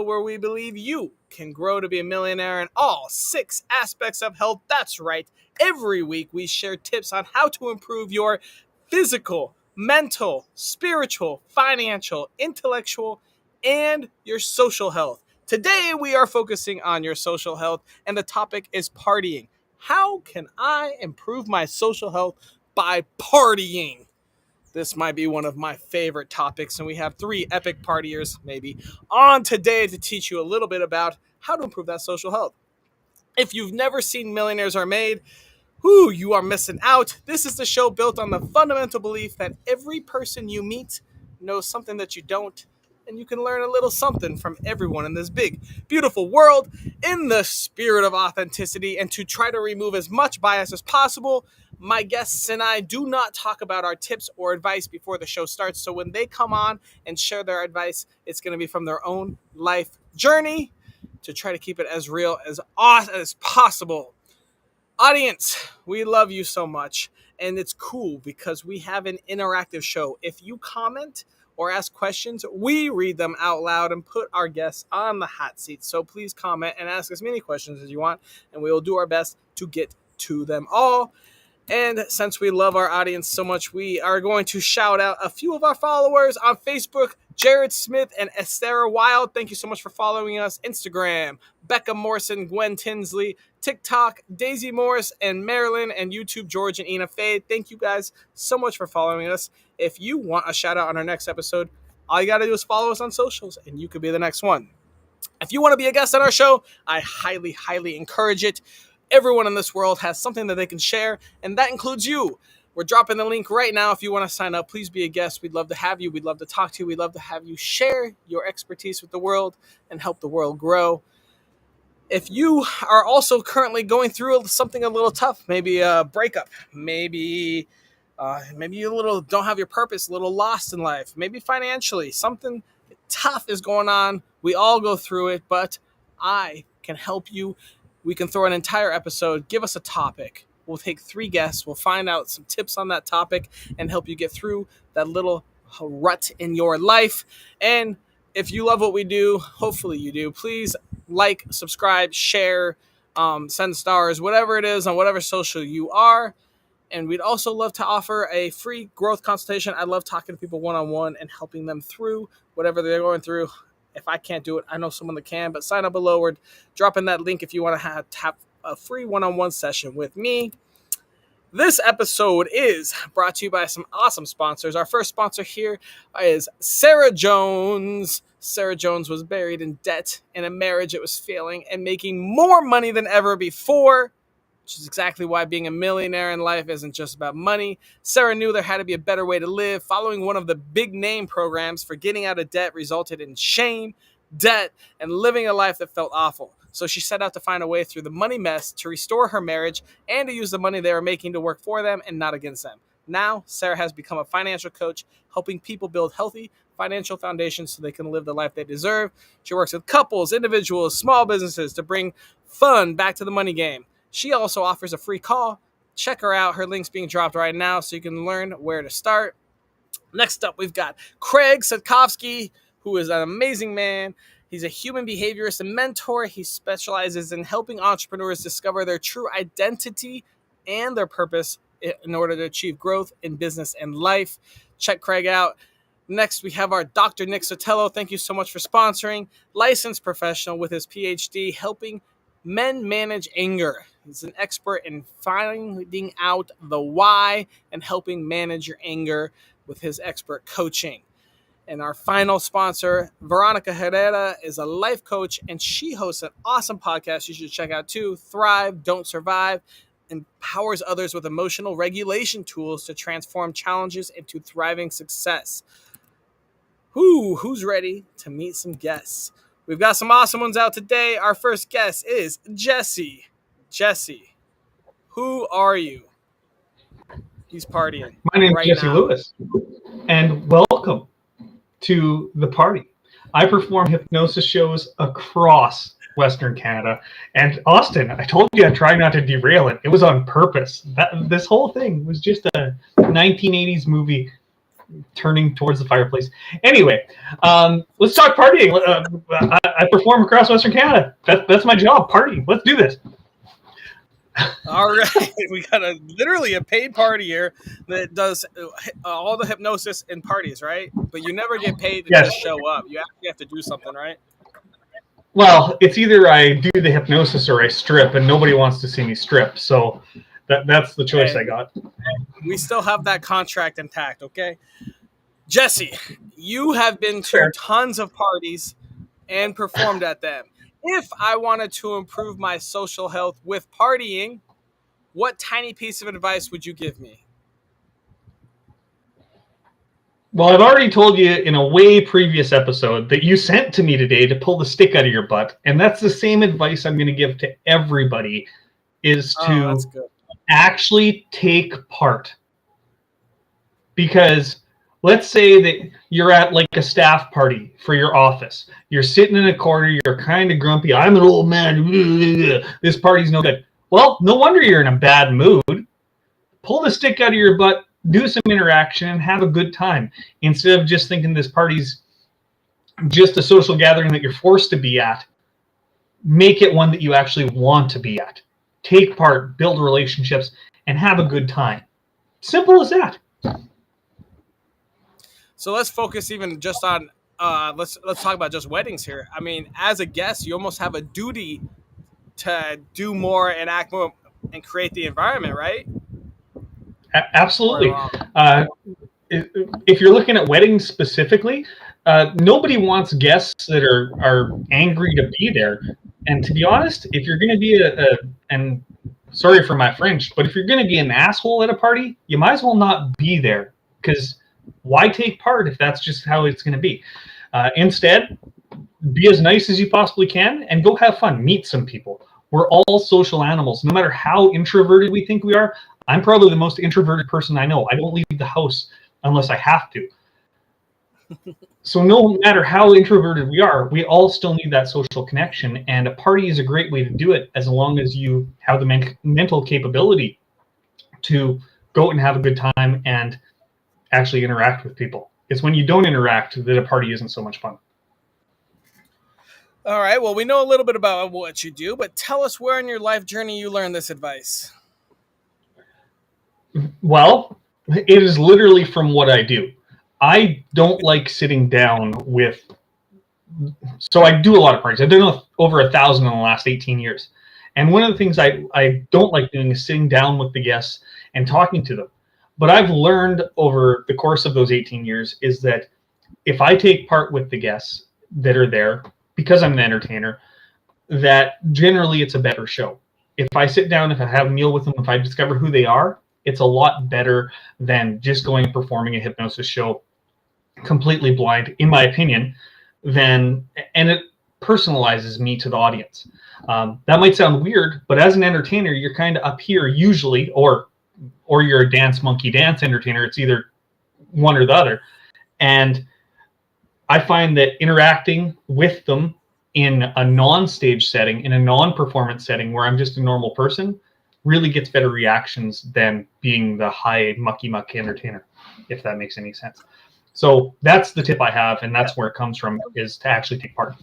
where we believe you can grow to be a millionaire in all 6 aspects of health. That's right. Every week we share tips on how to improve your physical, mental, spiritual, financial, intellectual, and your social health. Today we are focusing on your social health, and the topic is partying. How can I improve my social health by partying? This might be one of my favorite topics, and we have 3 epic partiers, maybe, on today to teach you a little bit about how to improve that social health. If you've never seen Millionaires Are Made, you are missing out. This is the show built on the fundamental belief that every person you meet knows something that you don't, and you can learn a little something from everyone in this big, beautiful world in the spirit of authenticity. And to try to remove as much bias as possible, my guests and I do not talk about our tips or advice before the show starts. So when they come on and share their advice, it's going to be from their own life journey to try to keep it as real as possible. Audience, we love you so much, and it's cool because we have an interactive show. If you comment or ask questions, we read them out loud and put our guests on the hot seat. So please comment and ask as many questions as you want, and we will do our best to get to them all. And since we love our audience so much, we are going to shout out a few of our followers on Facebook. Jared Smith and Esther Wild, thank you so much for following us. Instagram, Becca Morrison, Gwen Tinsley. TikTok, Daisy Morris and Marilyn. And YouTube, George and Ina Fade. Thank you guys so much for following us. If you want a shout out on our next episode, all you got to do is follow us on socials and you could be the next one. If you want to be a guest on our show, I highly, highly encourage it. Everyone in this world has something that they can share, and that includes you. We're dropping the link right now. If you want to sign up, please be a guest. We'd love to have you. We'd love to talk to you. We'd love to have you share your expertise with the world and help the world grow. If you are also currently going through something a little tough, maybe a breakup, maybe you don't have your purpose, a little lost in life, maybe financially, something tough is going on. We all go through it, but I can help you. We can throw an entire episode. Give us a topic. We'll take 3 guests. We'll find out some tips on that topic and help you get through that little rut in your life. And if you love what we do, hopefully you do, please like, subscribe, share, send stars, whatever it is on whatever social you are. And we'd also love to offer a free growth consultation. I love talking to people one-on-one and helping them through whatever they're going through. If I can't do it, I know someone that can, but sign up below. We're dropping that link if you want to have a free one-on-one session with me. This episode is brought to you by some awesome sponsors. Our first sponsor here is Sarah Jones. Sarah Jones was buried in debt in a marriage that was failing and making more money than ever before, which is exactly why being a millionaire in life isn't just about money. Sarah knew there had to be a better way to live. Following one of the big name programs for getting out of debt resulted in shame, debt, and living a life that felt awful. So she set out to find a way through the money mess to restore her marriage and to use the money they were making to work for them and not against them. Now, Sarah has become a financial coach, helping people build healthy financial foundations so they can live the life they deserve. She works with couples, individuals, small businesses to bring fun back to the money game. She also offers a free call. Check her out. Her link's being dropped right now so you can learn where to start. Next up, we've got Craig Sadkowski, who is an amazing man. He's a human behaviorist and mentor. He specializes in helping entrepreneurs discover their true identity and their purpose in order to achieve growth in business and life. Check Craig out. Next, we have our Dr. Nick Sotelo. Thank you so much for sponsoring. Licensed professional with his PhD, helping men manage anger. He's an expert in finding out the why and helping manage your anger with his expert coaching. And our final sponsor, Veronica Herrera, is a life coach, and she hosts an awesome podcast you should check out too. Thrive, Don't Survive, empowers others with emotional regulation tools to transform challenges into thriving success. Who's ready to meet some guests? We've got some awesome ones out today. Our first guest is Jesse. Jesse, who are you? He's partying. My name is right Jesse now. Lewis, and welcome to the party. I perform hypnosis shows across Western Canada. And Austin, I told you I'd try not to derail it. It was on purpose. This whole thing was just a 1980s movie turning towards the fireplace. Anyway, let's talk partying. I perform across Western Canada. That's my job, partying. Let's do this. All right, we got literally a paid party here that does all the hypnosis and parties, right? But you never get paid to Yes. just show up. You actually have to do something, right? Well, it's either I do the hypnosis or I strip, and nobody wants to see me strip. So that's the choice Hey, I got. we still have that contract intact, okay? Jesse, you have been to Fair. tons of parties and performed at them. If I wanted to improve my social health with partying, what tiny piece of advice would you give me? Well, I've already told you in a way previous episode that you sent to me today to pull the stick out of your butt, and that's the same advice I'm going to give to everybody: is Oh, that's to good. actually take part. Because let's say that you're at like a staff party for your office. You're sitting in a corner, you're kind of grumpy. I'm an old man. This party's no good. Well, no wonder you're in a bad mood. Pull the stick out of your butt, do some interaction, and have a good time. Instead of just thinking this party's just a social gathering that you're forced to be at, make it one that you actually want to be at. Take part, build relationships, and have a good time. Simple as that. So let's focus even just on let's talk about just weddings here. I mean, as a guest, you almost have a duty to do more and act more and create the environment, right? Or Absolutely. wrong? If you're looking at weddings specifically, nobody wants guests that are angry to be there. And to be honest, if you're going to be and sorry for my French, but if you're going to be an asshole at a party, you might as well not be there, because why take part if that's just how it's going to be? Instead, be as nice as you possibly can and go have fun. Meet some people. We're all social animals. No matter how introverted we think we are, I'm probably the most introverted person I know. I don't leave the house unless I have to. So no matter how introverted we are, we all still need that social connection, and a party is a great way to do it as long as you have the mental capability to go out and have a good time and actually interact with people. It's when you don't interact that a party isn't so much fun. All right. Well, we know a little bit about what you do, but tell us where in your life journey you learned this advice. Well, it is literally from what I do. I don't like sitting down with. So I do a lot of parties. I've done over 1,000 in the last 18 years. And one of the things I don't like doing is sitting down with the guests and talking to them. But I've learned over the course of those 18 years is that if I take part with the guests that are there, because I'm an entertainer, that generally it's a better show. If I sit down, if I have a meal with them, if I discover who they are, it's a lot better than just going and performing a hypnosis show completely blind, in my opinion, and it personalizes me to the audience. That might sound weird, but as an entertainer, you're kind of up here usually, or you're a dance monkey dance entertainer. It's either one or the other. And I find that interacting with them in a non-stage setting, in a non-performance setting where I'm just a normal person, really gets better reactions than being the high mucky muck entertainer, if that makes any sense. So that's the tip I have, and that's where it comes from, is to actually take part.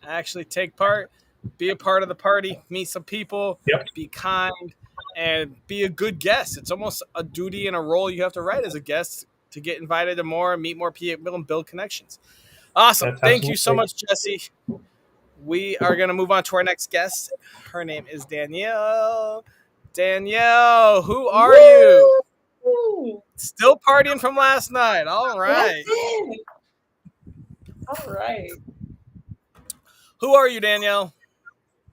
Actually take part, be a part of the party, meet some people, Yep. be kind, and be a good guest. It's almost a duty and a role you have to write as a guest to get invited to more, meet more people, and build connections. Awesome. That's Thank you so absolutely. much, Jesse. We are going to move on to our next guest. Her name is Danielle. Danielle, who are you? Woo! Still partying from last night. All That's right. it. All right. Who are you, Danielle?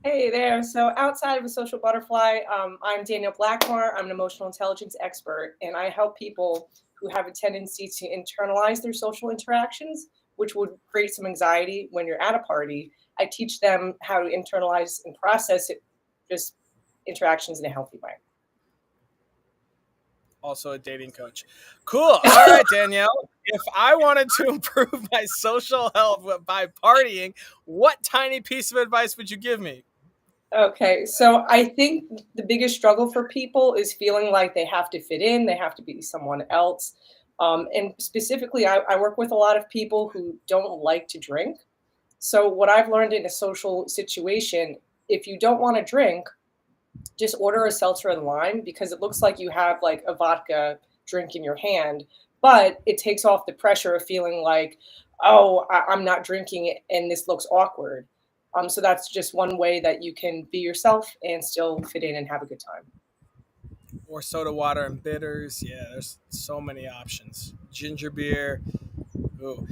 Hey there. So outside of a social butterfly, I'm Danielle Blackmore. I'm an emotional intelligence expert, and I help people who have a tendency to internalize their social interactions, which would create some anxiety when you're at a party. I teach them how to internalize and process it, just interactions in a healthy way. Also a dating coach. Cool. All right, Danielle. If I wanted to improve my social health by partying, what tiny piece of advice would you give me? Okay, so I think the biggest struggle for people is feeling like they have to fit in, they have to be someone else. And specifically, I work with a lot of people who don't like to drink. So what I've learned in a social situation, if you don't want to drink, just order a seltzer and lime because it looks like you have like a vodka drink in your hand, but it takes off the pressure of feeling like, oh, I'm not drinking it and this looks awkward. So that's just one way that you can be yourself and still fit in and have a good time. Or soda water and bitters. Yeah, there's so many options. Ginger beer. Ooh.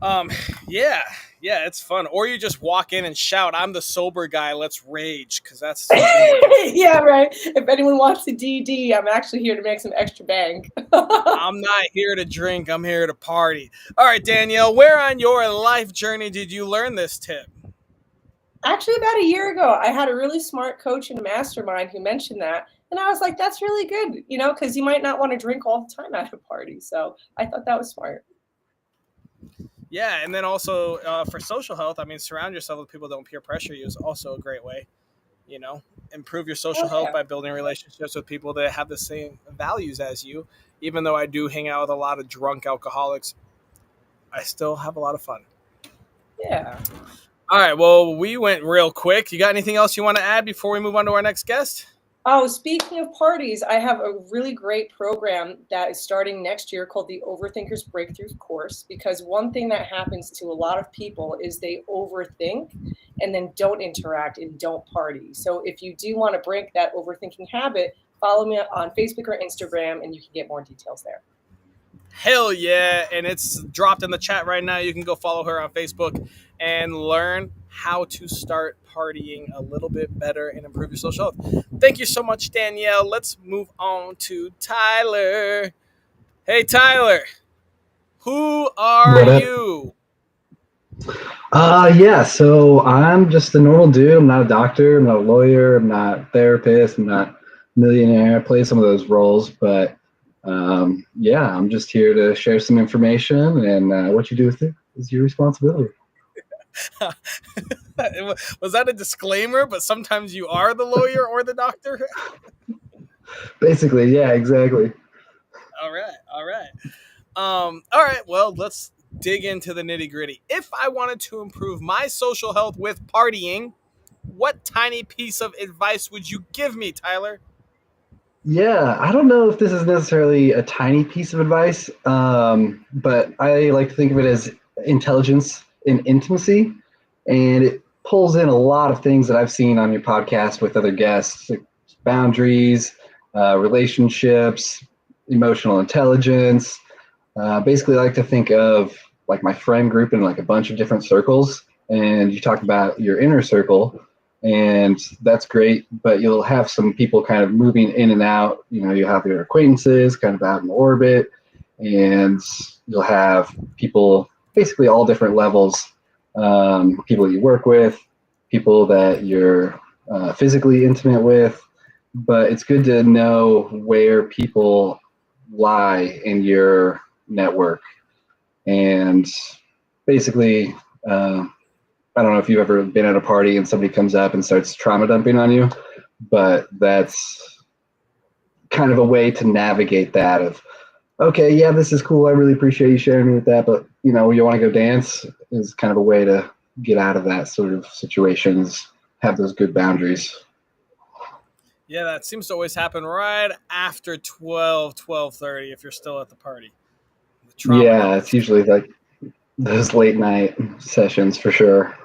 Um, yeah, yeah, it's fun. Or you just walk in and shout, "I'm the sober guy. Let's rage," because that's been working. Yeah, right. If anyone wants a DD, I'm actually here to make some extra bank. I'm not here to drink. I'm here to party. All right, Danielle, where on your life journey did you learn this tip? Actually, about a year ago, I had a really smart coach in a mastermind who mentioned that. And I was like, that's really good, because you might not want to drink all the time at a party. So I thought that was smart. Yeah, and then also for social health, I mean, surround yourself with people that don't peer pressure you is also a great way. You know, improve your social Oh, health yeah. by building relationships with people that have the same values as you. Even though I do hang out with a lot of drunk alcoholics, I still have a lot of fun. Yeah. All right, well, we went real quick. You got anything else you want to add before we move on to our next guest? Oh, speaking of parties, I have a really great program that is starting next year called the Overthinkers Breakthrough Course. Because one thing that happens to a lot of people is they overthink and then don't interact and don't party. So if you do want to break that overthinking habit, follow me on Facebook or Instagram and you can get more details there. Hell yeah. And it's dropped in the chat right now. You can go follow her on Facebook and learn how to start partying a little bit better and improve your social health. Thank you so much, Danielle. Let's move on to Tyler. Hey, Tyler. Who are What up? you? Yeah, so I'm just a normal dude. I'm not a doctor, I'm not a lawyer, I'm not a therapist, I'm not a millionaire. I play some of those roles, but yeah, I'm just here to share some information, and what you do with it is your responsibility. Was that a disclaimer? But sometimes you are the lawyer or the doctor? Basically, yeah, exactly. All right. All right. All right. Well, let's dig into the nitty gritty. If I wanted to improve my social health with partying, what tiny piece of advice would you give me, Tyler? Yeah, I don't know if this is necessarily a tiny piece of advice, but I like to think of it as intelligence in intimacy, and it pulls in a lot of things that I've seen on your podcast with other guests, like boundaries, relationships, emotional intelligence. Basically, I like to think of like my friend group in like a bunch of different circles, and you talk about your inner circle, and that's great, but you'll have some people kind of moving in and out. You have your acquaintances kind of out in orbit, and you'll have people basically all different levels, people you work with, people that you're physically intimate with, but it's good to know where people lie in your network. And basically, I don't know if you've ever been at a party and somebody comes up and starts trauma dumping on you, but that's kind of a way to navigate that of, okay, yeah, this is cool. I really appreciate you sharing me with that, but you want to go dance is kind of a way to get out of that sort of situations, have those good boundaries. Yeah, that seems to always happen right after 12:30 if you're still at the party. The trauma Yeah, dumping. it's usually like those late night sessions for sure.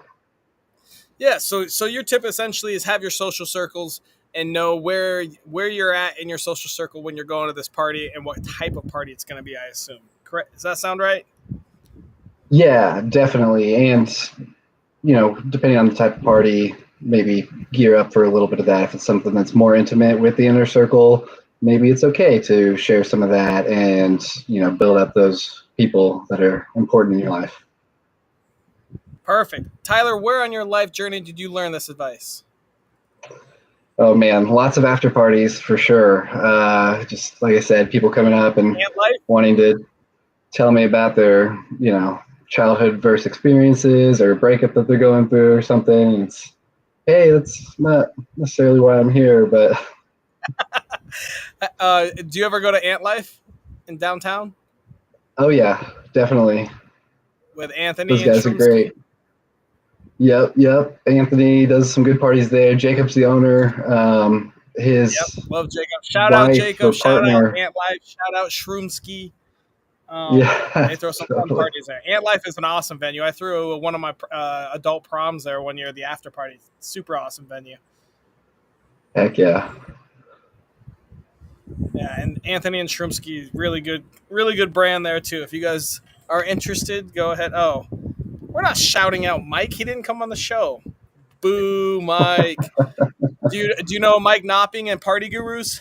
Yeah, so your tip essentially is have your social circles and know where you're at in your social circle when you're going to this party and what type of party it's going to be, I assume. Correct? Does that sound right? Yeah, definitely. And, depending on the type of party, maybe gear up for a little bit of that. If it's something that's more intimate with the inner circle, maybe it's okay to share some of that and, build up those people that are important in your life. Perfect. Tyler, where on your life journey did you learn this advice? Oh man, lots of after parties for sure. Just like I said, people coming up and Ant life? wanting to tell me about their, childhood verse experiences or breakup that they're going through or something. It's, hey, that's not necessarily why I'm here, but Do you ever go to Ant Life in downtown oh yeah, definitely. with Anthony Those and guys are Shroomski? great. Yep. Anthony does some good parties there. Jacob's the owner. Yep, His love Jacob. Shout out wife Jacob. or Shout out partner. Ant Life. Shout out Shroomski. Yeah, They throw some fun totally. parties there. Ant Life is an awesome venue. I threw one of my adult proms there one year, the after party. Super awesome venue. Heck yeah. Yeah, and Anthony and Shroomski, really good brand there too. If you guys are interested, go ahead. Oh, we're not shouting out Mike. He didn't come on the show. Boo, Mike. Do you know Mike Knopping and Party Gurus?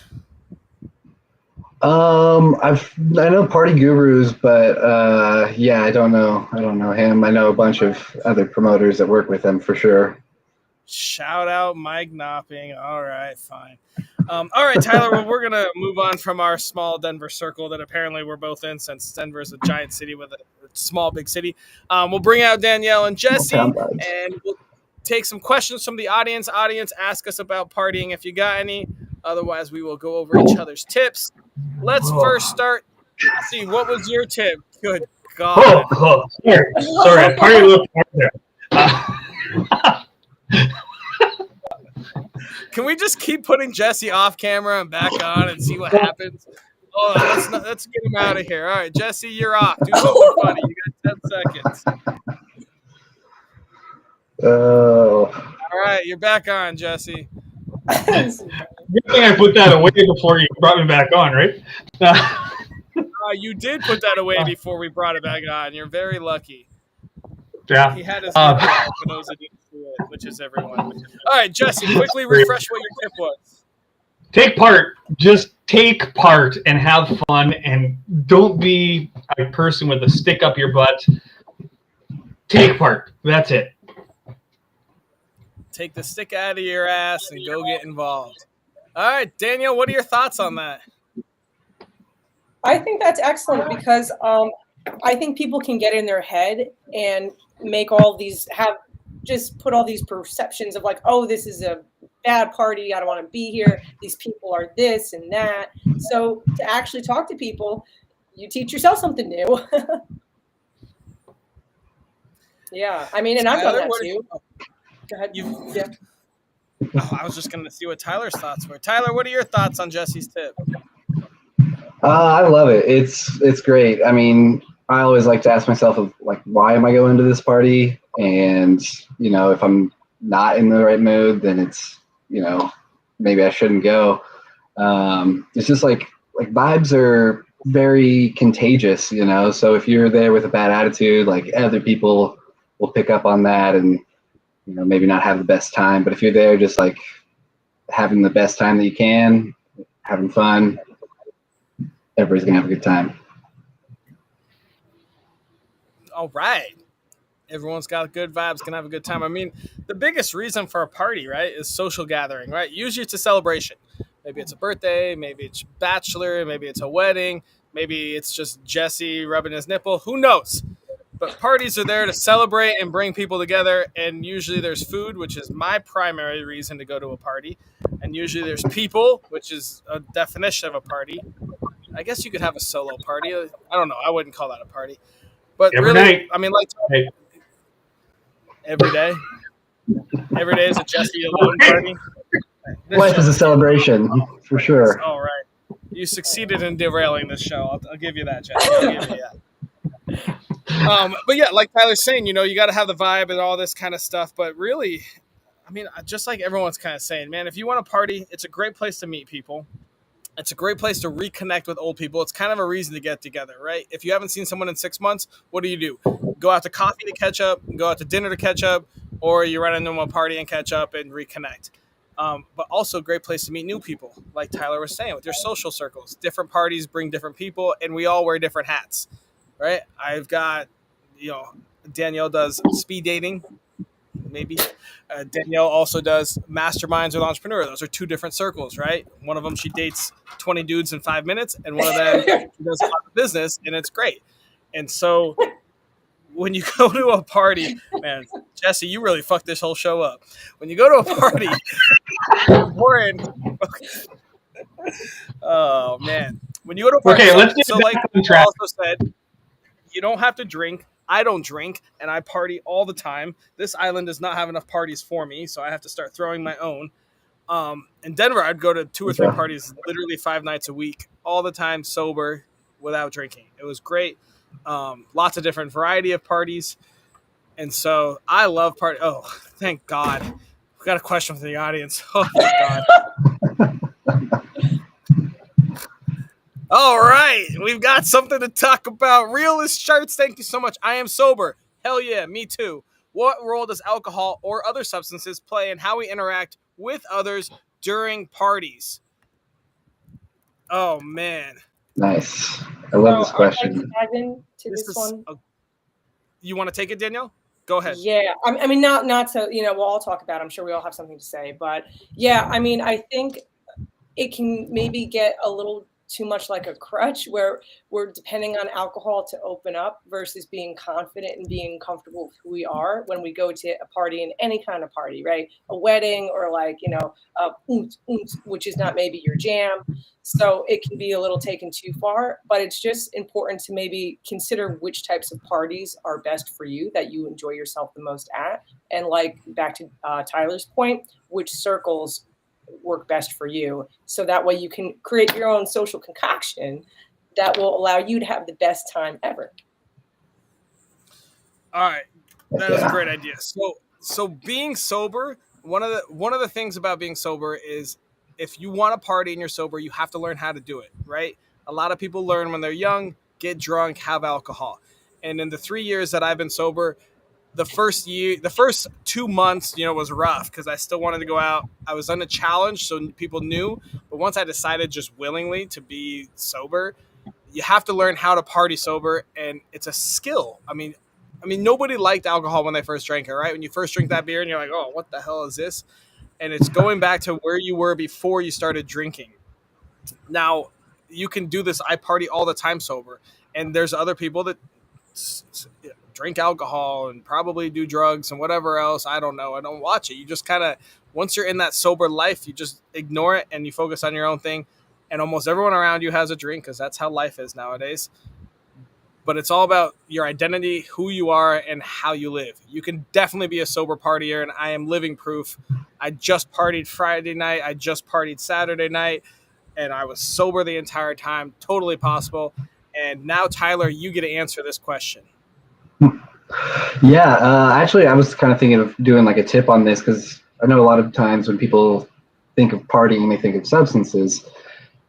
I know Party Gurus, but yeah, I don't know him. I know a bunch of other promoters that work with him for sure. Shout out Mike Knopping. All right, fine. All right, Tyler. Well, we're gonna move on from our small Denver circle that apparently we're both in, since Denver is a giant city with a small big city. We'll bring out Danielle and Jesse, Town vibes. and we'll take some questions from the audience. Audience, ask us about partying if you got any. Otherwise, we will go over each other's tips. Let's first start. Jesse, what was your tip? Good God. Sorry, I party a little part there. Can we just keep putting Jesse off camera and back on and see what happens? Oh, let's get him out of here. All right, Jesse, you're off. Do something funny. You got 10 seconds. Oh, All right, you're back on, Jesse. Good thing I put that away before you brought me back on, right? You did put that away before we brought it back on. You're very lucky. Yeah. He had his nipple out for those that didn't see it, which is everyone. All right, Jesse, quickly refresh what your tip was. Take part. Just take part and have fun, and don't be a person with a stick up your butt. Take part. That's it. Take the stick out of your ass and go get involved. All right, Danielle, what are your thoughts on that? I think that's excellent because I think people can get in their head and make put all these perceptions of like, oh, this is a bad party. I don't want to be here. These people are this and that. So to actually talk to people, you teach yourself something new. Yeah, I mean, and I've done that too. Go ahead. Yeah. I was just going to see what Tyler's thoughts were. Tyler, what are your thoughts on Jesse's tip? I love it. It's great. I mean, I always like to ask myself, like, why am I going to this party? And if I'm not in the right mood, then it's maybe I shouldn't go. It's just like vibes are very contagious, So if you're there with a bad attitude, like other people will pick up on that and maybe not have the best time. But if you're there just like having the best time that you can, having fun, everybody's gonna have a good time. All right. Everyone's got good vibes, can have a good time. I mean, the biggest reason for a party, right, is social gathering, right? Usually it's a celebration. Maybe it's a birthday, maybe it's bachelor, maybe it's a wedding, maybe it's just Jesse rubbing his nipple. Who knows? But parties are there to celebrate and bring people together, and usually there's food, which is my primary reason to go to a party, and usually there's people, which is a definition of a party. I guess you could have a solo party. I don't know. I wouldn't call that a party. But Every really, night. I mean, like every day. Every day is a Jesse alone party. Life is a celebration, for sure. All right. You succeeded in derailing this show. I'll give you that, Jesse. I'll give you that. But yeah, like Tyler's saying, you got to have the vibe and all this kind of stuff. But really, I mean, just like everyone's kind of saying, man, if you want to party, it's a great place to meet people. It's a great place to reconnect with old people. It's kind of a reason to get together, right? If you haven't seen someone in 6 months, what do? Go out to coffee to catch up, go out to dinner to catch up, or you run into a party and catch up and reconnect. But also a great place to meet new people, like Tyler was saying, with your social circles. Different parties bring different people, and we all wear different hats, right? I've got, Danielle does speed dating, maybe. Danielle also does masterminds with entrepreneur. Those are two different circles, right? One of them, she dates 20 dudes in 5 minutes, and one of them, she does a lot of business, and it's great. And so when you go to a party, man, Jesse, you really fucked this whole show up. When you go to a party, Warren, oh man, when you go to a party, Okay, let's get so back like on you track. also said, you don't have to drink I don't drink and I party all the time. This island does not have enough parties for me, so I have to start throwing my own. In Denver, I'd go to 2 or 3 Okay. parties literally 5 nights a week, all the time, sober, without drinking. It was great. Lots of different variety of parties. And so I love party. Oh, thank God. We got a question from the audience. Oh, thank God. All right. We've got something to talk about. Realist charts. Thank you so much. I am sober. Hell yeah, me too. What role does alcohol or other substances play in how we interact with others during parties? Oh, man. Nice. I So love this I'd like to question. dive into This this is. one. You want to take it, Danielle? Go ahead. Yeah, I mean, not to, we'll all talk about it. I'm sure we all have something to say, but yeah, I mean, I think it can maybe get a little too much like a crutch where we're depending on alcohol to open up versus being confident and being comfortable with who we are when we go to a party, in any kind of party, right? A wedding, or like, which is not maybe your jam. So it can be a little taken too far, but it's just important to maybe consider which types of parties are best for you, that you enjoy yourself the most at. And like back to Tyler's point, which circles work best for you. So that way you can create your own social concoction that will allow you to have the best time ever. All right. That is a Yeah. great idea. So being sober, one of the things about being sober is if you want to party and you're sober, you have to learn how to do it, right? A lot of people learn when they're young, get drunk, have alcohol. And in the 3 years that I've been sober, the first 2 months, was rough because I still wanted to go out. I was on a challenge, so people knew. But once I decided just willingly to be sober, you have to learn how to party sober, and it's a skill. I mean, nobody liked alcohol when they first drank it, right? When you first drink that beer, and you're like, "Oh, what the hell is this?" And it's going back to where you were before you started drinking. Now, you can do this. I party all the time sober, and there's other people that drink alcohol and probably do drugs and whatever else. I don't know. I don't watch it. You just kind of, once you're in that sober life, you just ignore it and you focus on your own thing. And almost everyone around you has a drink because that's how life is nowadays. But it's all about your identity, who you are, and how you live. You can definitely be a sober partier, and I am living proof. I just partied Friday night. I just partied Saturday night, and I was sober the entire time. Totally possible. And now, Tyler, you get to answer this question. Yeah, actually, I was kind of thinking of doing like a tip on this because I know a lot of times when people think of partying, they think of substances.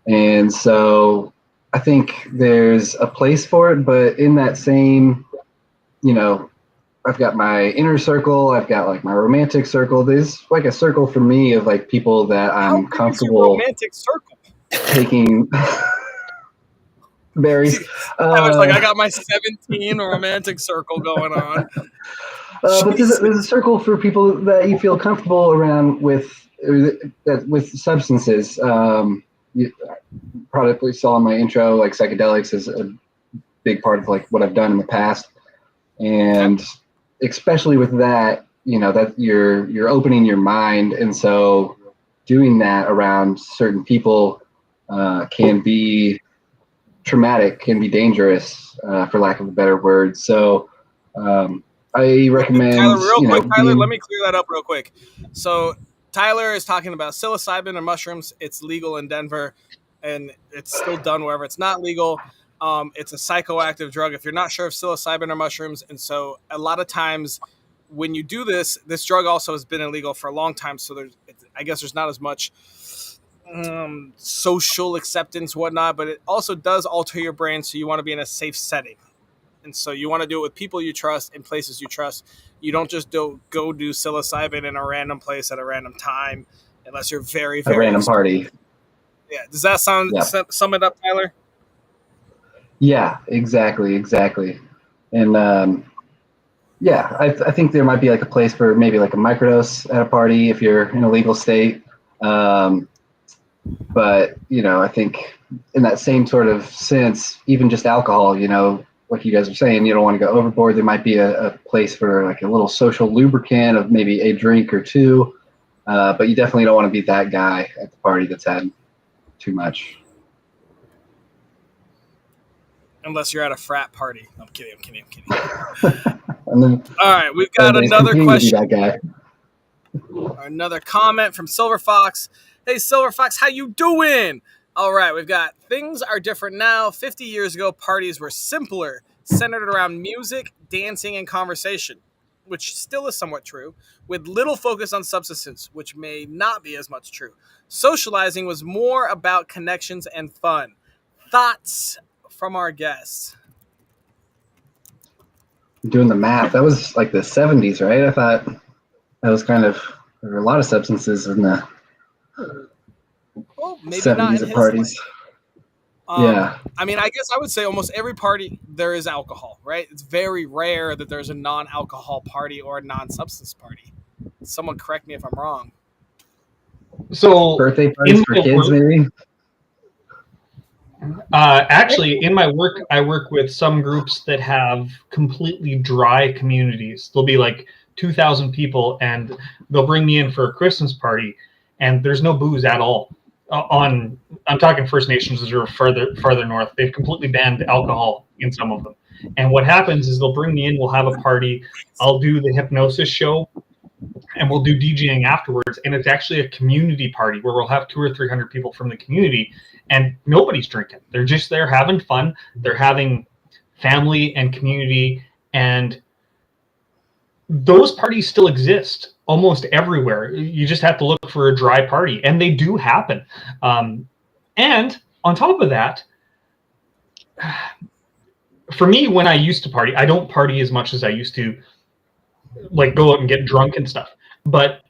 And so I think there's a place for it, but in that same, I've got my inner circle, I've got like my romantic circle. There's like a circle for me of like people that How I'm big is your comfortable romantic circle? taking berries. Tyler's like, I got my 17 romantic circle going on. But Jesus. there's a circle for people that you feel comfortable around with substances. You probably saw in my intro, like psychedelics is a big part of like what I've done in the past, and especially with that, that you're opening your mind, and so doing that around certain people can be traumatic, can be dangerous, for lack of a better word. So I recommend, Tyler, real quick, Tyler, let being. me clear that up real quick. So Tyler is talking about psilocybin or mushrooms. It's legal in Denver, and it's still done wherever it's not legal. It's a psychoactive drug. If you're not sure of psilocybin or mushrooms, and so a lot of times when you do this drug also has been illegal for a long time. So I guess there's not as much social acceptance, whatnot, but it also does alter your brain. So you want to be in a safe setting. And so you want to do it with people you trust in places you trust. You don't just go do psilocybin in a random place at a random time unless you're very, A very random extreme. party. Yeah. Does that Yeah. sum it up, Tyler? Yeah, exactly. And yeah, I think there might be like a place for maybe like a microdose at a party if you're in a legal state. But I think in that same sort of sense, even just alcohol, like you guys are saying, you don't want to go overboard. There might be a place for like a little social lubricant of maybe a drink or two, but you definitely don't want to be that guy at the party that's had too much. Unless you're at a frat party. No, I'm kidding. I'm kidding. I'm kidding. And then All right, we've got everybody's another competing to be question. that guy. Another comment from Silver Fox. Hey, Silver Fox, how you doing? All right, we've got things are different now. 50 years ago, parties were simpler, centered around music, dancing, and conversation, which still is somewhat true, with little focus on substances, which may not be as much true. Socializing was more about connections and fun. Thoughts from our guests? Doing the math, that was like the 70s, right? I thought that was kind of, there were a lot of substances in the Well, maybe 70s not in at his parties. Yeah. I mean, I guess I would say almost every party there is alcohol, right? It's very rare that there's a non-alcohol party or a non-substance party. Someone correct me if I'm wrong. So Birthday parties in for my kids, work, maybe? actually, in my work, I work with some groups that have completely dry communities. There'll be like 2,000 people, and they'll bring me in for a Christmas party, and there's no booze at all. I'm talking First Nations that are farther north. They've completely banned alcohol in some of them. And what happens is they'll bring me in. We'll have a party. I'll do the hypnosis show, and we'll do DJing afterwards. And it's actually a community party where we'll have 200 or 300 people from the community, and nobody's drinking. They're just there having fun. They're having family and community, and those parties still exist almost everywhere. You just have to look for a dry party, and they do happen. And on top of that, for me, when I used to party, I don't party as much as I used to, like go out and get drunk and stuff. But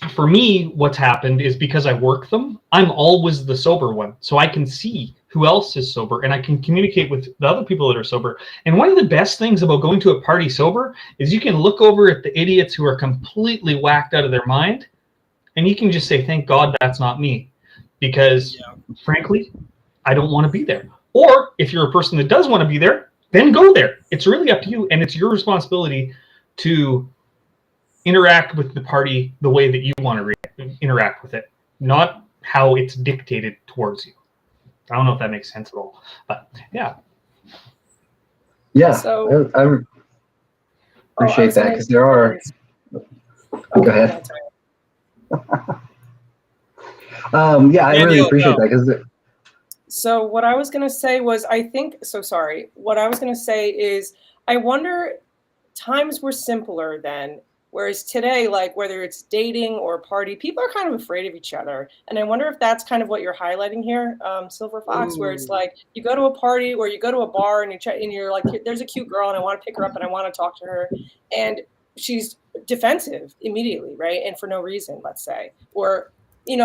for me, what's happened is because I work them, I'm always the sober one. So I can see who else is sober, and I can communicate with the other people that are sober. And one of the best things about going to a party sober is you can look over at the idiots who are completely whacked out of their mind, and you can just say, thank God that's not me. Because frankly, I don't want to be there. Or if you're a person that does want to be there, then go there. It's really up to you, and it's your responsibility to interact with the party the way that you want to interact with it, not how it's dictated towards you. I don't know if that makes sense at all, but yeah. Yeah, So- I appreciate that, because there are. Go ahead. Yeah, I really appreciate that, because So what I was going to say was, what I was going to say is, I wonder, times were simpler then, whereas today, like whether it's dating or party, people are kind of afraid of each other. And I wonder if that's kind of what you're highlighting here, Silver Fox, where it's like you go to a party or you go to a bar and you're like, there's a cute girl and I want to pick her up and I want to talk to her. And she's defensive immediately, right? And for no reason, let's say. Or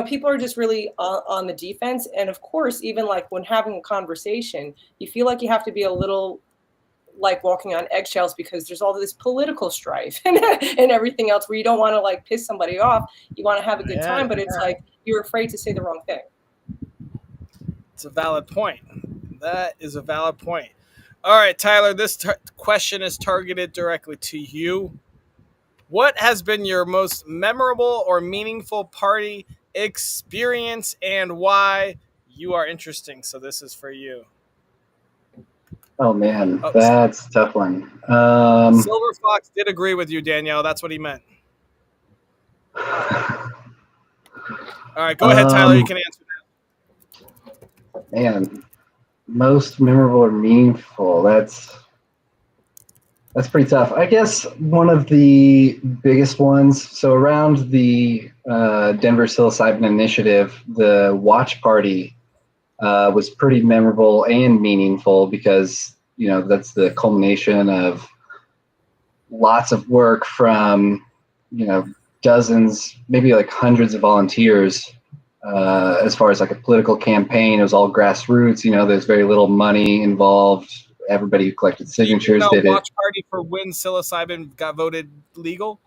people are just really on the defense. And of course, even like when having a conversation, you feel like you have to be a little like walking on eggshells because there's all this political strife and everything else where you don't want to like piss somebody off. You want to have a good time, but it's like you're afraid to say the wrong thing. It's a valid point. That is a valid point. All right, Tyler, this question is targeted directly to you. What has been your most memorable or meaningful party experience and why? You are interesting, so this is for you. oh man, that's a tough one. Silver Fox did agree with you, Danielle. That's what he meant. All right, go ahead, Tyler. You can answer that. Man, most memorable or meaningful, that's pretty tough. I guess one of the biggest ones, so around the Denver Psilocybin Initiative, the watch party was pretty memorable and meaningful because, that's the culmination of lots of work from, dozens, maybe like hundreds of volunteers. As far as like a political campaign, it was all grassroots. There's very little money involved. Everybody who collected signatures did it. Watch party for when psilocybin got voted legal?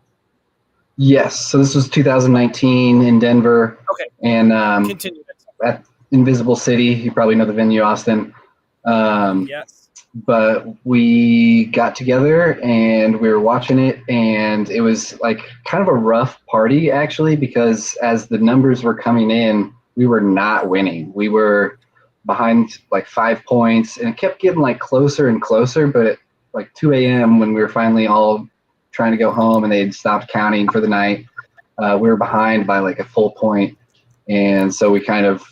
Yes. So this was 2019 in Denver. Okay. And continue. At Invisible City, you probably know the venue, Austin. Yes. But we got together and we were watching it, and it was like kind of a rough party actually, because as the numbers were coming in, we were not winning. We were behind like 5 points, and it kept getting like closer and closer. But at like 2 a.m. when we were finally all trying to go home and they had stopped counting for the night, we were behind by like a full point. And so we kind of,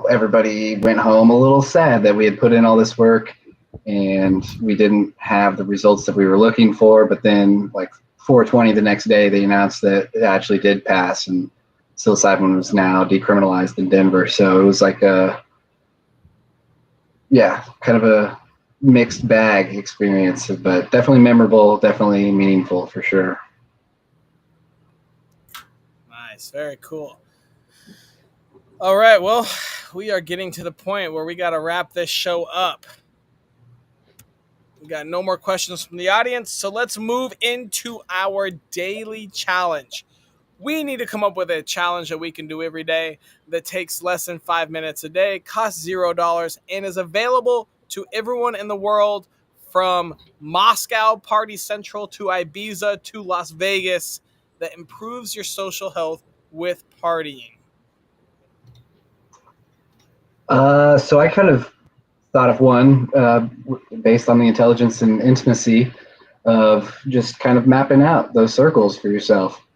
everybody went home a little sad that we had put in all this work and we didn't have the results that we were looking for. But then like 4:20 the next day, they announced that it actually did pass, and psilocybin was now decriminalized in Denver. So it was like kind of a mixed bag experience, but definitely memorable, definitely meaningful for sure. Nice. Very cool. All right. Well, we are getting to the point where we got to wrap this show up. We got no more questions from the audience, so let's move into our daily challenge. We need to come up with a challenge that we can do every day that takes less than 5 minutes a day, costs $0, and is available to everyone in the world, from Moscow Party Central to Ibiza to Las Vegas, that improves your social health with partying. So I kind of thought of one based on the intelligence and intimacy of just kind of mapping out those circles for yourself.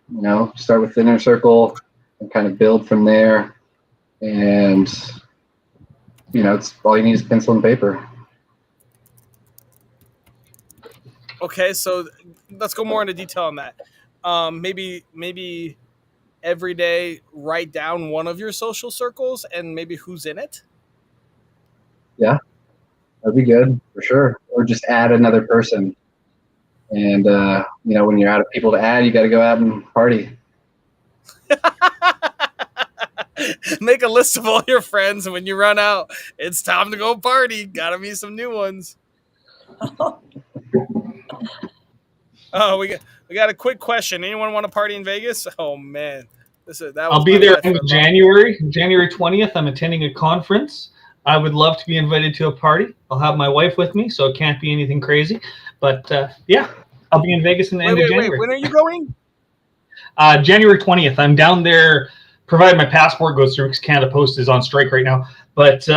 Start with the inner circle and kind of build from there. And, it's all you need is pencil and paper. Okay, so let's go more into detail on that. Maybe every day write down one of your social circles and maybe who's in it. Yeah, that'd be good for sure. Or just add another person. And, when you're out of people to add, you got to go out and party. Make a list of all your friends, and when you run out, it's time to go party. Gotta meet some new ones. Oh, we got a quick question. Anyone want to party in Vegas? Oh man, I'll be there in January 20th. I'm attending a conference. I would love to be invited to a party. I'll have my wife with me, so it can't be anything crazy. But I'll be in Vegas in the end of January. Wait, when are you going? January 20th. I'm down there, provided my passport goes through, because Canada Post is on strike right now. But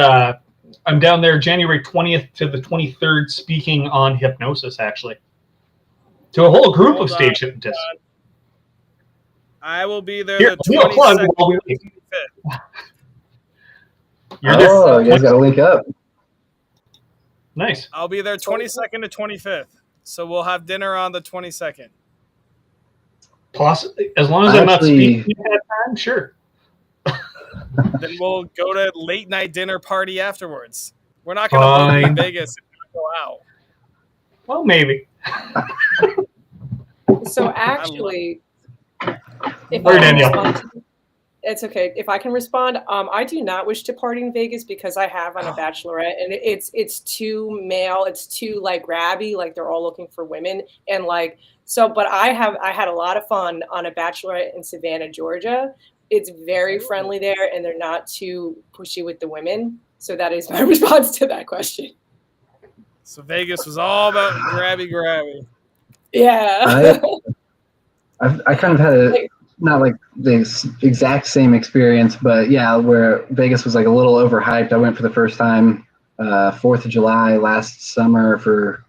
I'm down there January 20th to the 23rd, speaking on hypnosis, actually, to a whole group of stage hypnotists. I will be there Here, the 22nd. You guys got to link up. Nice. I'll be there 22nd to 25th. So we'll have dinner on the 22nd. Possibly, as long as I'm not speaking at that time, sure. Then we'll go to late night dinner party afterwards. We're not going to both be in Vegas if we go out. Well, maybe. So actually, it's okay if I can respond. I do not wish to party in Vegas because I have on a bachelorette, and it's too male. It's too like grabby. Like they're all looking for women, and like so. But I had a lot of fun on a bachelorette in Savannah, Georgia. It's very friendly there, and they're not too pushy with the women. So that is my response to that question. So Vegas was all about grabby. Yeah. I kind of had not like the exact same experience, but where Vegas was like a little overhyped. I went for the first time 4th of July last summer for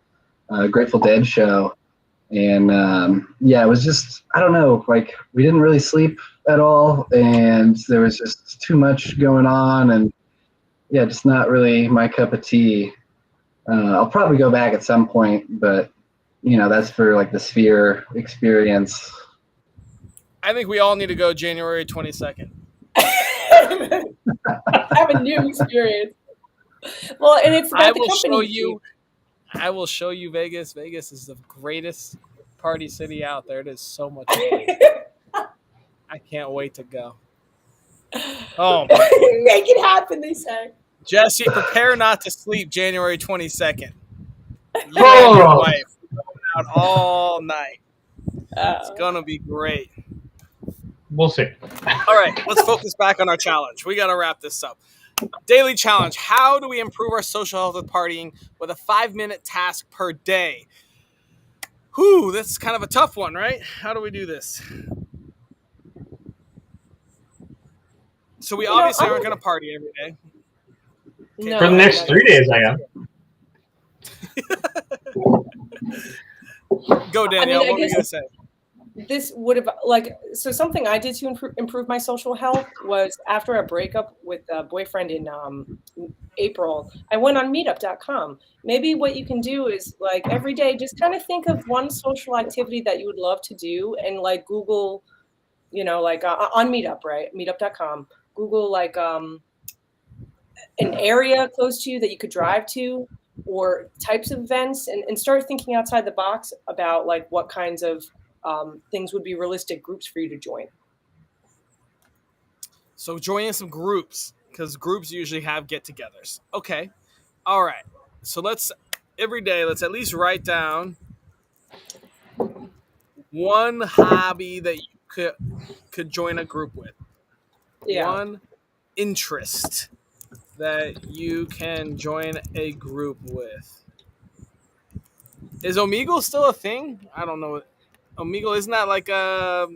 a Grateful Dead show. And it was just, I don't know, like we didn't really sleep at all, and there was just too much going on, and just not really my cup of tea. I'll probably go back at some point, but that's for like the Sphere experience. I think we all need to go January 22nd. Have a new experience. Well, and it's about the company. I will show you Vegas. Vegas is the greatest party city out there. It is so much fun. I can't wait to go. Oh, make it happen, they say. Jesse, prepare not to sleep January 22nd. You and your wife going out all night. It's going to be great. We'll see. All right, let's focus back on our challenge. We got to wrap this up. Daily challenge. How do we improve our social health with partying with a 5-minute task per day? Whew, that's kind of a tough one, right? How do we do this? So we obviously aren't going to party every day. Okay, No, For go the ahead. next 3 days, I am. Go, I mean, Danielle. I What were you guess gonna say? this would have so something I did to improve my social health was after a breakup with a boyfriend in April, I went on meetup.com. Maybe what you can do is like every day just kind of think of one social activity that you would love to do and like Google, like on Meetup, right? Meetup.com. Google like an area close to you that you could drive to or types of events and start thinking outside the box about like what kinds of things would be realistic groups for you to join. So joining some groups because groups usually have get-togethers. Okay, all right. So let's every day let's at least write down one hobby that you could join a group with. Yeah. One interest that you can join a group with. Is Omegle still a thing? I don't know. Omegle isn't that like a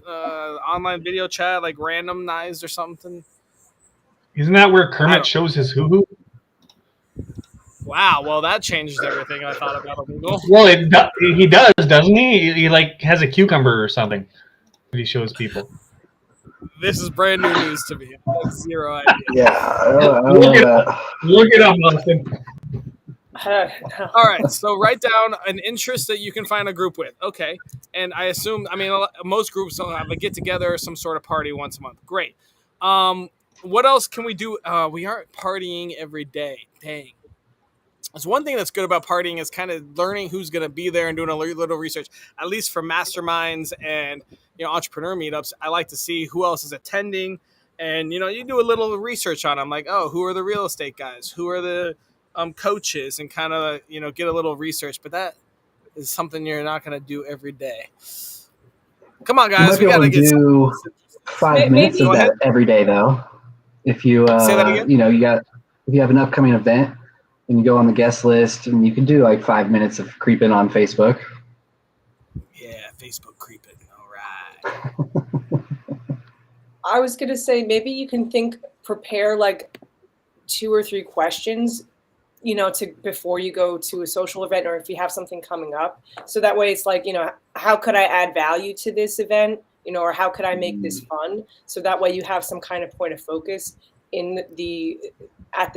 online video chat like randomized or something? Isn't that where I Kermit don't. shows his hoo hoo? Wow. Well, that changed everything I thought about Omegle. Well, he does, doesn't he? He like has a cucumber or something that he shows people. This is brand new news to me. I have zero idea. Yeah, I don't Look know it up. that. Look it up, Austin. All right, so write down an interest that you can find a group with. Okay, and I assume, I mean, most groups will have a get together or some sort of party once a month. Great. What else can we do? We aren't partying every day. Dang. That's one thing that's good about partying is kind of learning who's going to be there and doing a little research. At least for masterminds and entrepreneur meetups, I like to see who else is attending, and you do a little research on them, like, oh, who are the real estate guys, who are the coaches, and kind of get a little research. But that is something you're not going to do every day. Come on, You guys, might we be got able to to get something do else interesting. 5 minutes Go of ahead. that every day, though. If you, Say that again. if you have an upcoming event and you go on the guest list, and you can do like 5 minutes of creeping on Facebook. Yeah, Facebook creeping. All right. I was going to say maybe you can prepare like 2 or 3 questions, to before you go to a social event or if you have something coming up. So that way it's like, how could I add value to this event, or how could I make this fun? So that way you have some kind of point of focus at the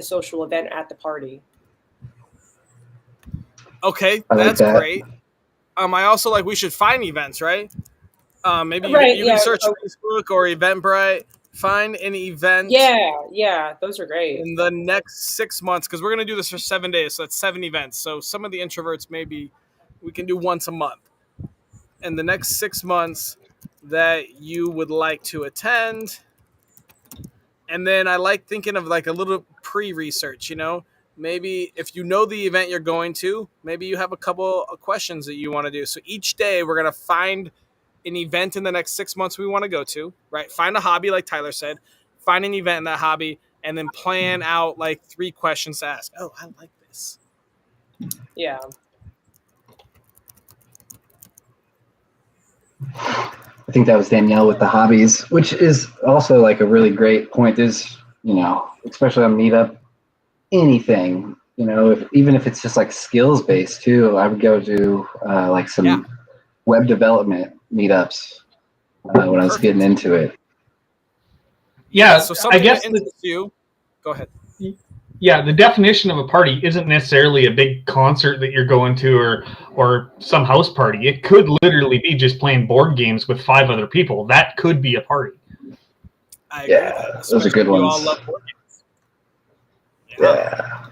social event, at the party. Okay, I like that's that. great. I also we should find events, right? Maybe Right. you can Yeah. search Facebook or Eventbrite, find an event Yeah. Those are great. in the next 6 months, because we're going to do this for 7 days. So that's 7 events. So some of the introverts, maybe we can do once a month. In the next 6 months that you would like to attend. And then I like thinking of like a little pre-research, maybe if you know the event you're going to, maybe you have a couple of questions that you want to do. So each day we're going to find an event in the next 6 months we want to go to, right? Find a hobby, like Tyler said, find an event in that hobby, and then plan out like 3 questions to ask. Oh, I like this. Yeah. I think that was Danielle with the hobbies, which is also like a really great point. Is especially on Meetup, anything even if it's just like skills based too. I would go to like some web development meetups when I was getting into it. Yeah, So I something guess that interests you. Go ahead. Yeah, the definition of a party isn't necessarily a big concert that you're going to or some house party. It could literally be just playing board games with 5 other people. That could be a party. I agree with that. Those are good Especially if you ones. all love board games. Yeah.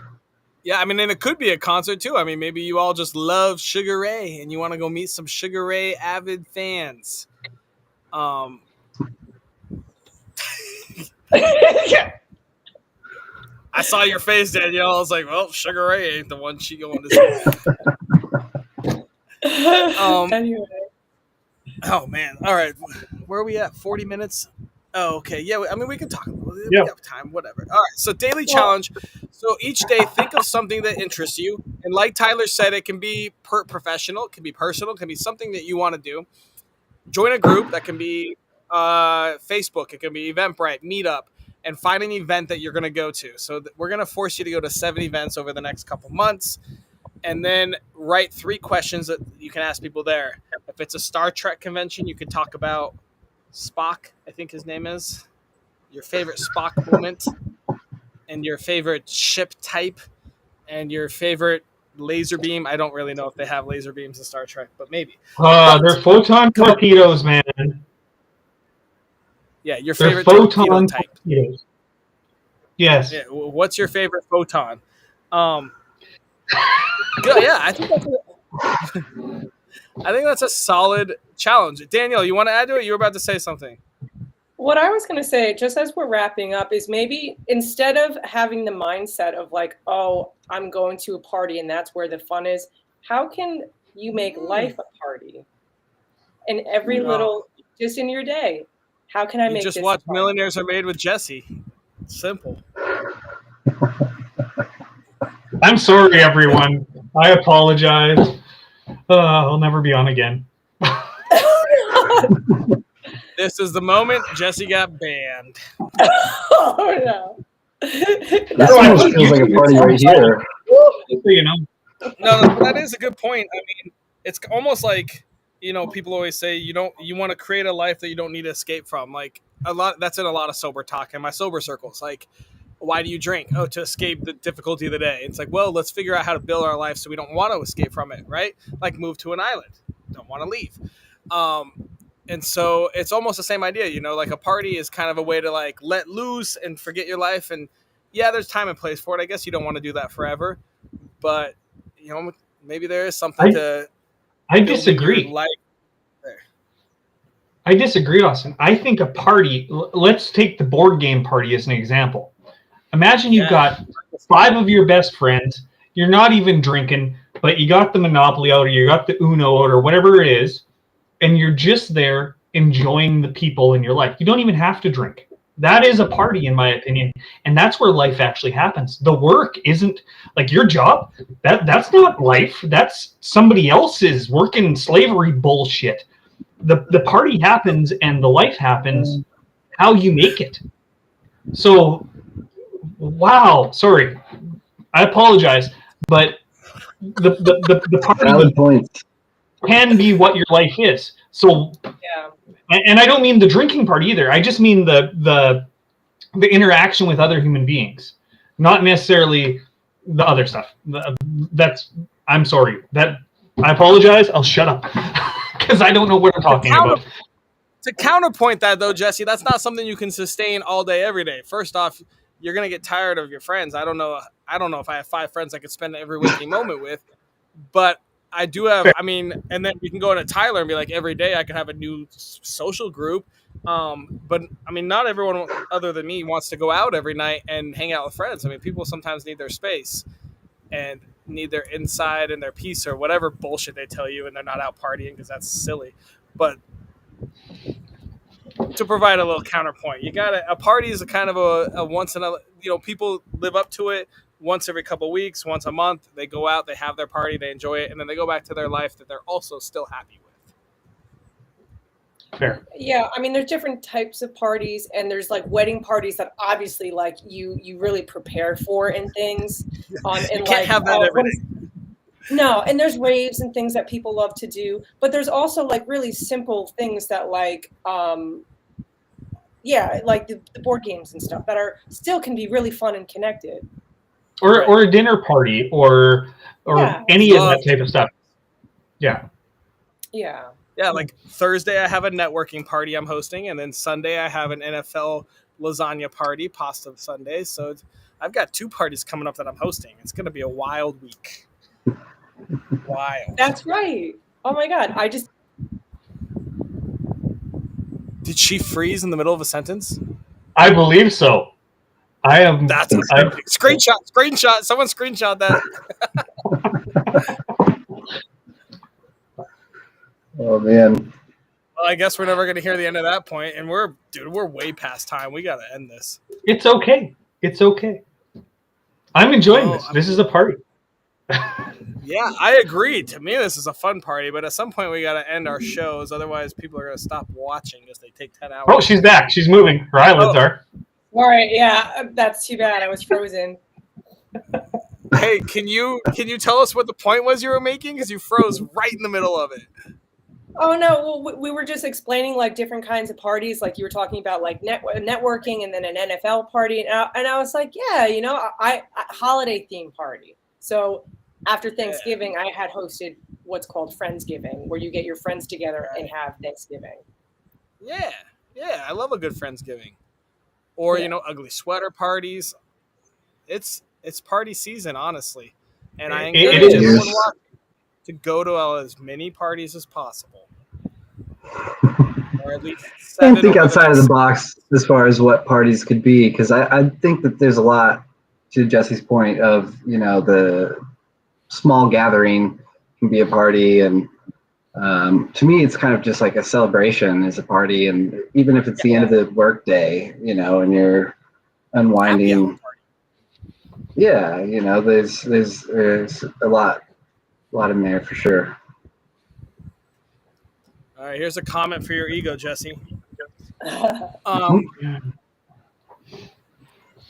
Yeah, I mean, and it could be a concert too. I mean, maybe you all just love Sugar Ray and you want to go meet some Sugar Ray avid fans. I saw your face, Danielle. I was like, well, Sugar Ray ain't the one she going to see. Anyway. Oh, man. All right. Where are we at? 40 minutes? Oh, okay. Yeah, I mean, we can talk. We Yeah. got time, whatever. All right. So daily challenge. So each day, think of something that interests you. And like Tyler said, it can be professional. It can be personal. It can be something that you want to do. Join a group that can be Facebook. It can be Eventbrite, Meetup. and find an event that you're going to go to. So we're going to force you to go to 7 events over the next couple months, and then write 3 questions that you can ask people there. If it's a Star Trek convention, you could talk about Spock, I think his name is, your favorite Spock moment, and your favorite ship type, and your favorite laser beam. I don't really know if they have laser beams in Star Trek, but maybe. They're photon torpedoes, man. Yeah, your They're favorite torpedo type. Torpedoes. Yes. Yeah, what's your favorite photon? Good, yeah, I think that's a solid challenge. Daniel, you want to add to it? You were about to say something. What I was going to say, just as we're wrapping up, is maybe instead of having the mindset of like, oh, I'm going to a party and that's where the fun is, how can you make life a party? And every little, just in your day, how can I make just this watch fun? Millionaires Are Made with Jesse. Simple. I'm sorry, everyone. I apologize. I'll never be on again. This is the moment Jesse got banned. Oh no! This almost feels like a party right here. You know. No, that is a good point. I mean, it's almost like, people always say you want to create a life that you don't need to escape from. Like that's in a lot of sober talk in my sober circles. Like, why do you drink? Oh, to escape the difficulty of the day. It's like, well, let's figure out how to build our life so we don't want to escape from it, right? Like move to an island, don't want to leave. And so it's almost the same idea, like a party is kind of a way to like let loose and forget your life. And yeah, there's time and place for it. I guess you don't want to do that forever, but maybe there is something I disagree. I disagree, Austin. I think a party, let's take the board game party as an example. Imagine you've got 5 of your best friends. You're not even drinking, but you got the Monopoly out or you got the Uno out or whatever it is. And you're just there enjoying the people in your life. You don't even have to drink. That is a party, in my opinion. And that's where life actually happens. The work isn't like your job. That's not life. That's somebody else's working slavery bullshit. The party happens and the life happens how you make it. So, wow. Sorry. I apologize. But the party... Valid points. Can be what your life is. So, and I don't mean the drinking part either. I just mean the interaction with other human beings, not necessarily the other stuff. I'm sorry. I apologize. I'll shut up because I don't know what I'm talking about. To counterpoint that though, Jesse, that's not something you can sustain all day, every day. First off, you're gonna get tired of your friends. I don't know if I have 5 friends I could spend every waking moment with, but I do have, and then we can go into Tyler and be like, every day I could have a new social group. But not everyone other than me wants to go out every night and hang out with friends. People sometimes need their space and need their inside and their peace or whatever bullshit they tell you, and they're not out partying because that's silly. But to provide a little counterpoint, a party is a kind of a once in a, people live up to it. Once every couple weeks, once a month, they go out, they have their party, they enjoy it, and then they go back to their life that they're also still happy with. Fair. Yeah, there's different types of parties, and there's like wedding parties that obviously like you really prepare for and things. And you can't have that every day. No, and there's raves and things that people love to do, but there's also like really simple things that like like the board games and stuff that are still can be really fun and connected. Or a dinner party or any of that type of stuff. Yeah. Yeah. Yeah, like Thursday I have a networking party I'm hosting, and then Sunday I have an NFL lasagna party, pasta Sunday. So I've got 2 parties coming up that I'm hosting. It's going to be a wild week. Wild. That's right. Oh my God. Did she freeze in the middle of a sentence? I believe so. That's a screenshot. Someone screenshot that. Oh man. Well, I guess we're never going to hear the end of that point, and we're way past time. We got to end this. It's okay. I'm enjoying this. This is a party. Yeah, I agree. To me, this is a fun party, but at some point we got to end our shows. Otherwise, people are going to stop watching as they take 10 hours. Oh, she's back. She's moving. Her eyelids are. All right, yeah, that's too bad. I was frozen. Hey, can you tell us what the point was you were making? Because you froze right in the middle of it. Oh no, well, we were just explaining like different kinds of parties. Like you were talking about like networking, and then an NFL party, and I was like, yeah, I holiday theme party. So after Thanksgiving, I had hosted what's called Friendsgiving, where you get your friends together and have Thanksgiving. Yeah, yeah, I love a good Friendsgiving. Or Yeah. ugly sweater parties. It's party season, honestly, and I It encourage is. everyone watching to go to as many parties as possible, or at least And 7 think over the outside of the next. box as far as what parties could be, because I think that there's a lot to Jesse's point of the small gathering can be a party, and to me it's kind of just like a celebration is a party, and even if it's the end of the workday, and you're Happy hour unwinding, party. yeah, there's a lot in there for sure. All right, here's a comment for your ego, Jesse. I Um,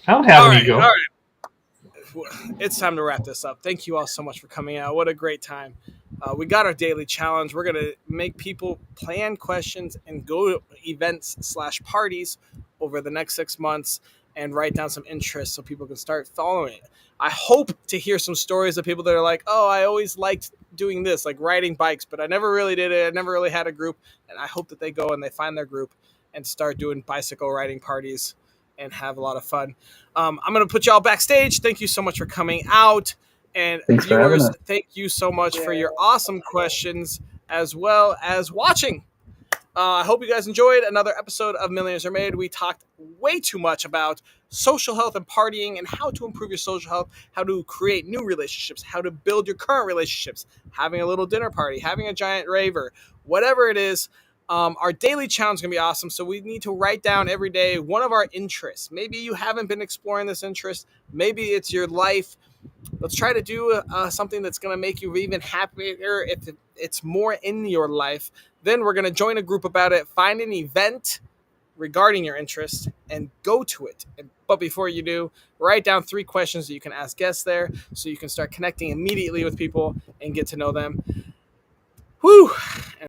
don't have all an right, ego. all right. It's time to wrap this up. Thank you all so much for coming out. What a great time. We got our daily challenge. We're going to make people plan questions and go to events/parties over the next 6 months and write down some interests so people can start following it. I hope to hear some stories of people that are like, oh, I always liked doing this, like riding bikes, but I never really did it. I never really had a group. And I hope that they go and they find their group and start doing bicycle riding parties and have a lot of fun. I'm going to put y'all backstage. Thank you so much for coming out. And Thanks for having viewers, us. thank you so much for Yeah. your awesome questions as well as watching. I hope you guys enjoyed another episode of Millionaires Are Made. We talked way too much about social health and partying and how to improve your social health, how to create new relationships, how to build your current relationships, having a little dinner party, having a giant raver, whatever it is. Our daily challenge is going to be awesome. So we need to write down every day one of our interests. Maybe you haven't been exploring this interest. Maybe it's your life. Let's try to do something that's going to make you even happier if it's more in your life. Then we're going to join a group about it, find an event regarding your interest, and go to it. But before you do, write down 3 questions that you can ask guests there so you can start connecting immediately with people and get to know them. Whew.